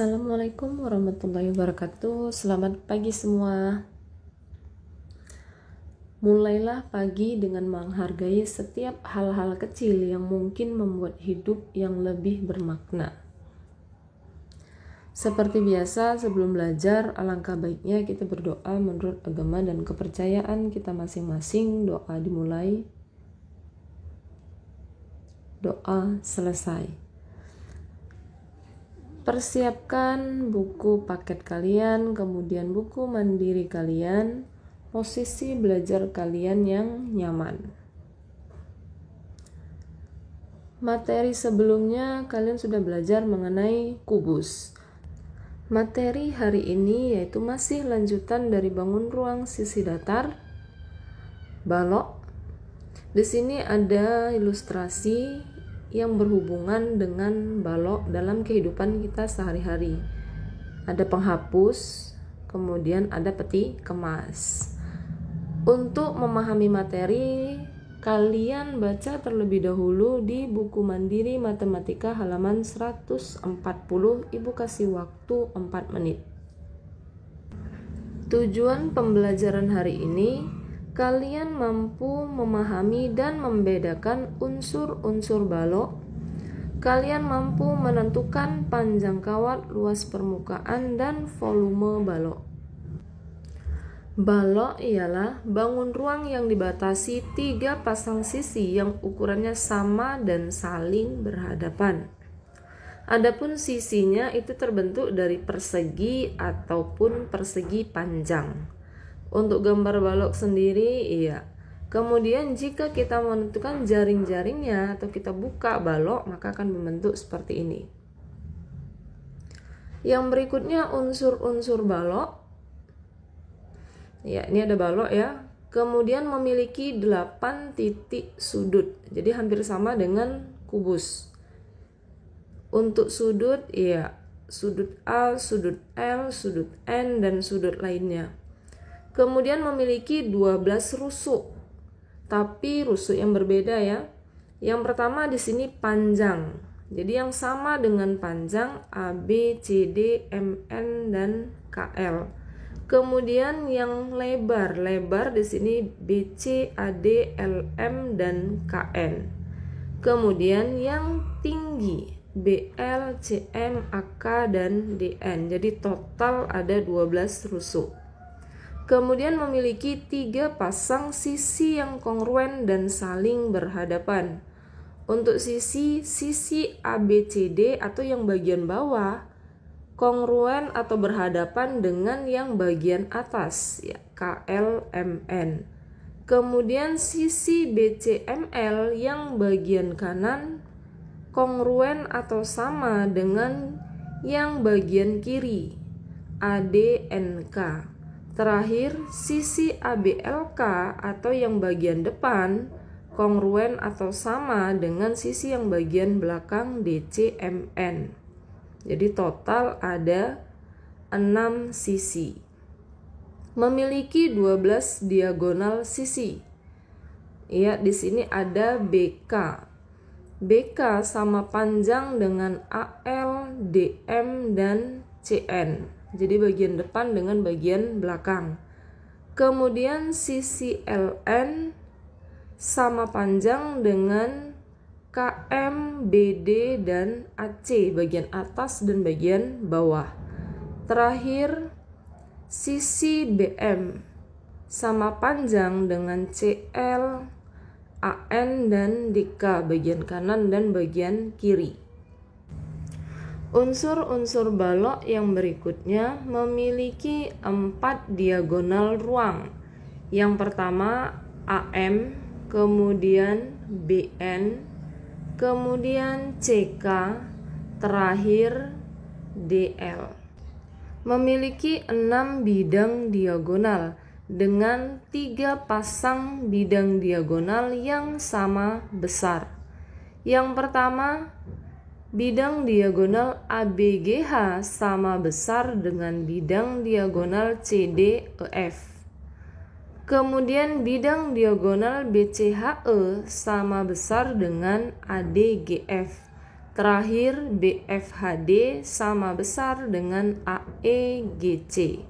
Assalamualaikum warahmatullahi wabarakatuh. Selamat pagi semua. Mulailah pagi dengan menghargai setiap hal-hal kecil yang mungkin membuat hidup yang lebih bermakna. Seperti biasa, sebelum belajar, alangkah baiknya kita berdoa menurut agama dan kepercayaan kita masing-masing. Doa dimulai, doa selesai. Persiapkan buku paket kalian, kemudian buku mandiri kalian, posisi belajar kalian yang nyaman. Materi sebelumnya kalian sudah belajar mengenai kubus. Materi hari ini yaitu masih lanjutan dari bangun ruang sisi datar, balok. Di sini ada ilustrasi yang berhubungan dengan balok dalam kehidupan kita sehari-hari. Ada penghapus, kemudian ada peti kemas. Untuk memahami materi, kalian baca terlebih dahulu di buku mandiri matematika halaman 140. Ibu kasih waktu 4 menit. Tujuan pembelajaran hari ini, kalian mampu memahami dan membedakan unsur-unsur balok. Kalian mampu menentukan panjang kawat, luas permukaan, dan volume balok. Balok ialah bangun ruang yang dibatasi 3 pasang sisi yang ukurannya sama dan saling berhadapan. Adapun sisinya itu terbentuk dari persegi ataupun persegi panjang. Untuk gambar balok sendiri, kemudian jika kita menentukan jaring-jaringnya atau kita buka balok, maka akan membentuk seperti ini. Yang berikutnya unsur-unsur balok. Ini ada balok ya. Kemudian memiliki 8 titik sudut. Jadi hampir sama dengan kubus. Untuk sudut, sudut A, sudut L, sudut N, dan sudut lainnya. Kemudian memiliki 12 rusuk, tapi rusuk yang berbeda ya. Yang pertama di sini panjang, jadi yang sama dengan panjang A, B, C, D, M, N, dan KL. Kemudian yang lebar di sini B, C, A, D, L, M, dan KN. Kemudian yang tinggi B, L, C, M, A, K, dan DN. Jadi total ada 12 rusuk. Kemudian memiliki 3 pasang sisi yang kongruen dan saling berhadapan. Untuk sisi ABCD atau yang bagian bawah kongruen atau berhadapan dengan yang bagian atas, KLMN. Kemudian sisi BCML yang bagian kanan kongruen atau sama dengan yang bagian kiri, ADNK. Terakhir, sisi ABLK atau yang bagian depan kongruen atau sama dengan sisi yang bagian belakang DCMN. Jadi total ada 6 sisi. Memiliki 12 diagonal sisi. Di sini ada BK. BK sama panjang dengan AL, DM, dan CN. Jadi bagian depan dengan bagian belakang. Kemudian sisi LN sama panjang dengan KM, BD, dan AC, bagian atas dan bagian bawah. Terakhir, sisi BM sama panjang dengan CL, AN, dan DK, bagian kanan dan bagian kiri. Unsur-unsur balok yang berikutnya memiliki 4 diagonal ruang. Yang pertama AM, kemudian BN, kemudian CK, terakhir DL. Memiliki 6 bidang diagonal dengan 3 pasang bidang diagonal yang sama besar. Yang pertama, bidang diagonal ABGH sama besar dengan bidang diagonal CDEF. Kemudian bidang diagonal BCHE sama besar dengan ADGF. Terakhir, BFHD sama besar dengan AEGC.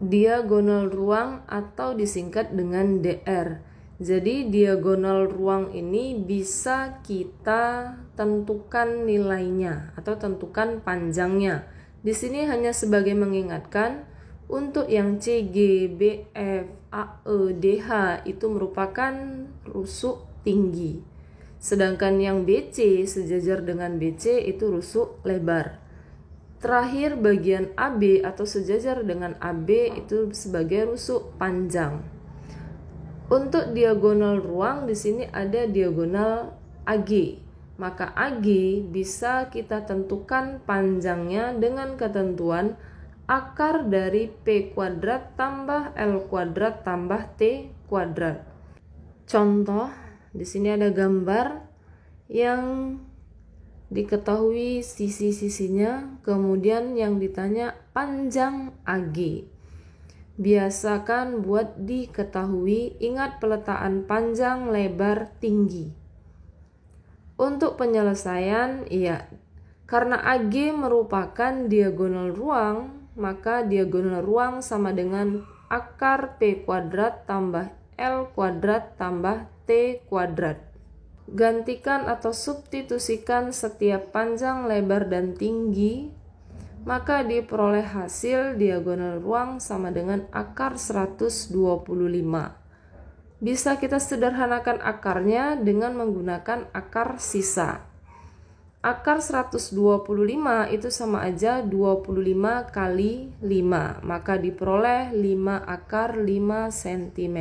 Diagonal ruang atau disingkat dengan DR. Jadi diagonal ruang ini bisa kita tentukan nilainya atau tentukan panjangnya. Di sini hanya sebagai mengingatkan untuk yang CG, BF, AE, DH itu merupakan rusuk tinggi. Sedangkan yang BC sejajar dengan BC itu rusuk lebar. Terakhir bagian AB atau sejajar dengan AB itu sebagai rusuk panjang. Untuk diagonal ruang di sini ada diagonal AG. Maka AG bisa kita tentukan panjangnya dengan ketentuan akar dari P kuadrat tambah L kuadrat tambah T kuadrat. Contoh, di sini ada gambar yang diketahui sisi-sisinya, kemudian yang ditanya panjang AG. Biasakan buat diketahui, ingat peletaan panjang, lebar, tinggi. Untuk penyelesaian, karena AG merupakan diagonal ruang, maka diagonal ruang sama dengan akar P kuadrat tambah L kuadrat tambah T kuadrat. Gantikan atau substitusikan setiap panjang, lebar, dan tinggi, maka diperoleh hasil diagonal ruang sama dengan akar 125. Bisa kita sederhanakan akarnya dengan menggunakan akar sisa. Akar 125 itu sama aja 25 kali 5, maka diperoleh 5 akar 5 cm.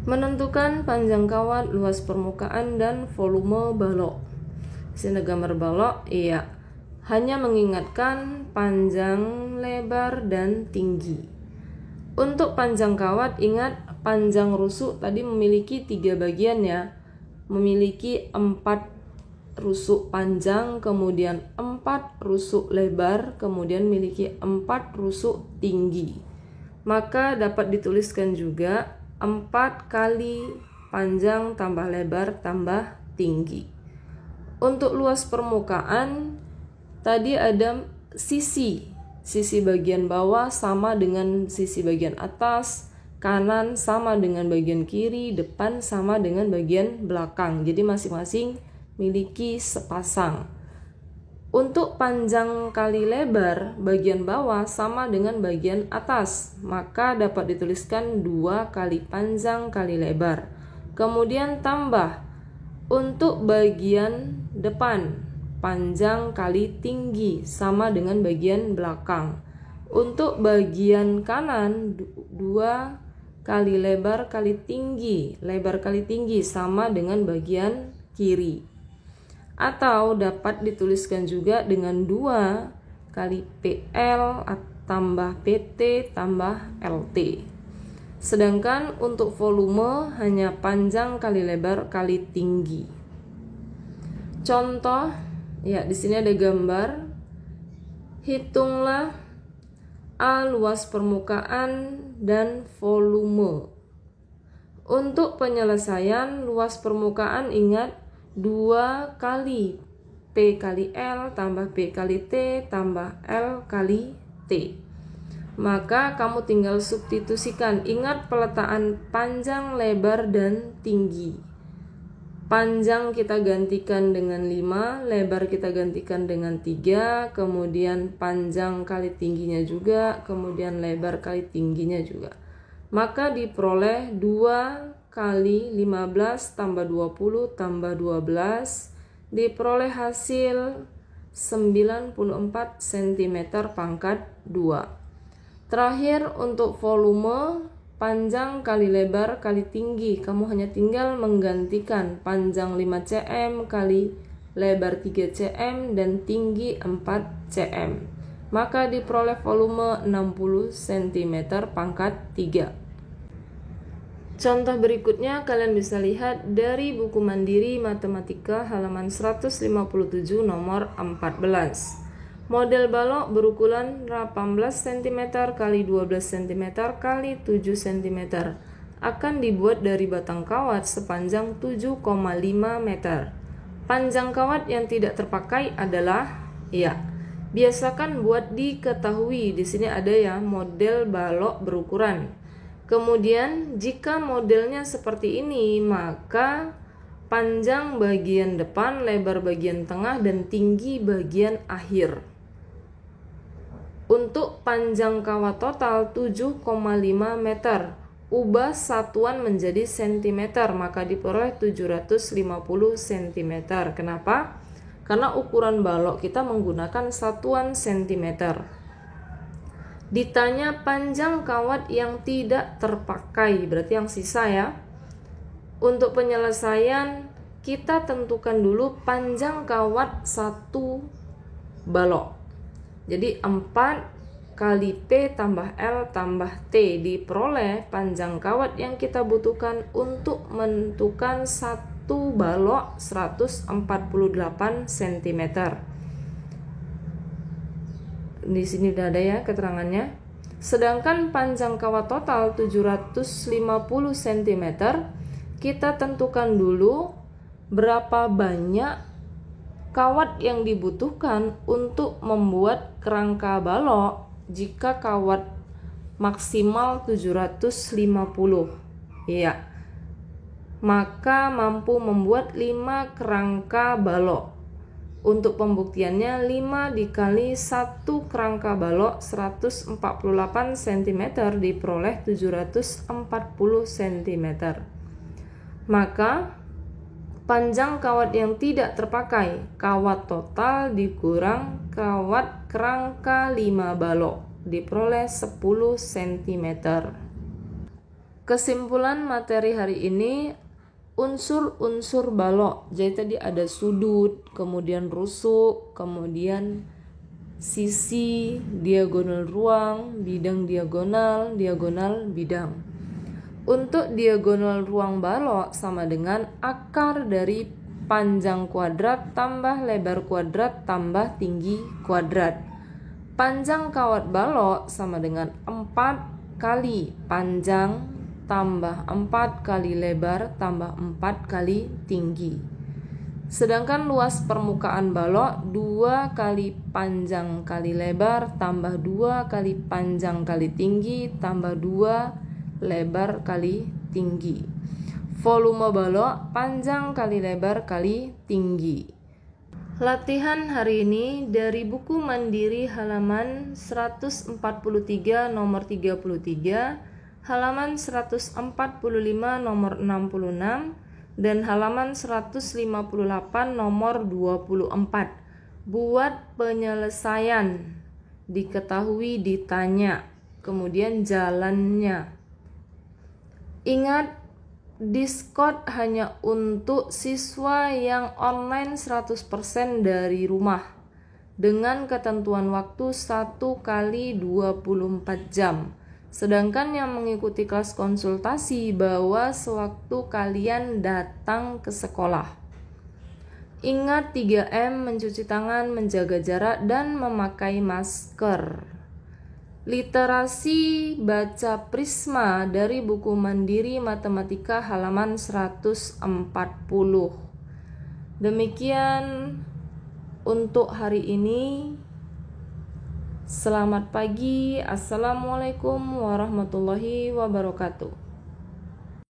Menentukan panjang kawat, luas permukaan, dan volume balok. Sini gambar balok, hanya mengingatkan panjang, lebar, dan tinggi. Untuk panjang kawat, ingat panjang rusuk tadi memiliki 3 bagian ya. Memiliki 4 rusuk panjang, kemudian 4 rusuk lebar, kemudian memiliki 4 rusuk tinggi. Maka dapat dituliskan juga 4 kali panjang tambah lebar tambah tinggi. Untuk luas permukaan, tadi ada sisi bagian bawah sama dengan sisi bagian atas, kanan sama dengan bagian kiri, depan sama dengan bagian belakang. Jadi masing-masing miliki sepasang. Untuk panjang kali lebar, bagian bawah sama dengan bagian atas, maka dapat dituliskan 2 kali panjang kali lebar. Kemudian tambah untuk bagian depan, panjang kali tinggi sama dengan bagian belakang. Untuk bagian kanan, 2 kali lebar kali tinggi, lebar kali tinggi sama dengan bagian kiri. Atau dapat dituliskan juga dengan 2 kali PL tambah PT tambah LT. Sedangkan untuk volume hanya panjang kali lebar kali tinggi. Contoh, di sini ada gambar. Hitunglah A luas permukaan dan volume. Untuk penyelesaian luas permukaan ingat 2 kali P kali L tambah P kali T tambah L kali T. Maka kamu tinggal substitusikan. Ingat peletaan panjang, lebar, dan tinggi. Panjang kita gantikan dengan 5, lebar kita gantikan dengan 3, kemudian panjang kali tingginya juga, kemudian lebar kali tingginya juga. Maka diperoleh 2 kali 15 tambah 20 tambah 12, diperoleh hasil 94 cm pangkat 2. Terakhir untuk volume, panjang kali lebar kali tinggi, kamu hanya tinggal menggantikan panjang 5 cm kali lebar 3 cm dan tinggi 4 cm. Maka diperoleh volume 60 cm pangkat 3. Contoh berikutnya kalian bisa lihat dari buku Mandiri Matematika halaman 157 nomor 14. Model balok berukuran 18 cm x 12 cm x 7 cm. akan dibuat dari batang kawat sepanjang 7,5 meter. Panjang kawat yang tidak terpakai adalah, biasakan buat diketahui. Di sini ada ya model balok berukuran. Kemudian jika modelnya seperti ini, maka panjang bagian depan, lebar bagian tengah, dan tinggi bagian akhir. Untuk panjang kawat total 7,5 meter, ubah satuan menjadi cm, maka diperoleh 750 cm. Kenapa? Karena ukuran balok kita menggunakan satuan cm. Ditanya panjang kawat yang tidak terpakai, berarti yang sisa ya. Untuk penyelesaian, kita tentukan dulu panjang kawat satu balok. Jadi 4 kali P tambah L tambah T, diperoleh panjang kawat yang kita butuhkan untuk menentukan satu balok 148 cm. Di sini udah ada ya keterangannya. Sedangkan panjang kawat total 750 cm, kita tentukan dulu berapa banyak kawat yang dibutuhkan untuk membuat kerangka balok. Jika kawat maksimal 750, maka mampu membuat 5 kerangka balok. Untuk pembuktiannya, 5 dikali 1 kerangka balok 148 cm diperoleh 740 cm. Maka panjang kawat yang tidak terpakai, kawat total dikurang kawat kerangka 5 balok, diperoleh 10 cm. Kesimpulan materi hari ini, unsur-unsur balok. Jadi tadi ada sudut, kemudian rusuk, kemudian sisi, diagonal ruang, bidang diagonal, diagonal bidang. Untuk diagonal ruang balok sama dengan akar dari panjang kuadrat tambah lebar kuadrat tambah tinggi kuadrat. Panjang kawat balok sama dengan 4 kali panjang tambah 4 kali lebar tambah 4 kali tinggi. Sedangkan luas permukaan balok 2 kali panjang kali lebar tambah 2 kali panjang kali tinggi tambah 2 lebar kali tinggi. Volume balok panjang kali lebar kali tinggi. Latihan hari ini dari buku Mandiri halaman 143 nomor 33, halaman 145 nomor 66, dan halaman 158 nomor 24. Buat penyelesaian, diketahui, ditanya, kemudian jalannya. Ingat, Discord hanya untuk siswa yang online 100% dari rumah dengan ketentuan waktu 1 kali 24 jam. Sedangkan yang mengikuti kelas konsultasi bawa sewaktu kalian datang ke sekolah. Ingat 3M, mencuci tangan, menjaga jarak, dan memakai masker. Literasi baca Prisma dari buku Mandiri Matematika halaman 140. Demikian untuk hari ini. Selamat pagi. Assalamualaikum warahmatullahi wabarakatuh.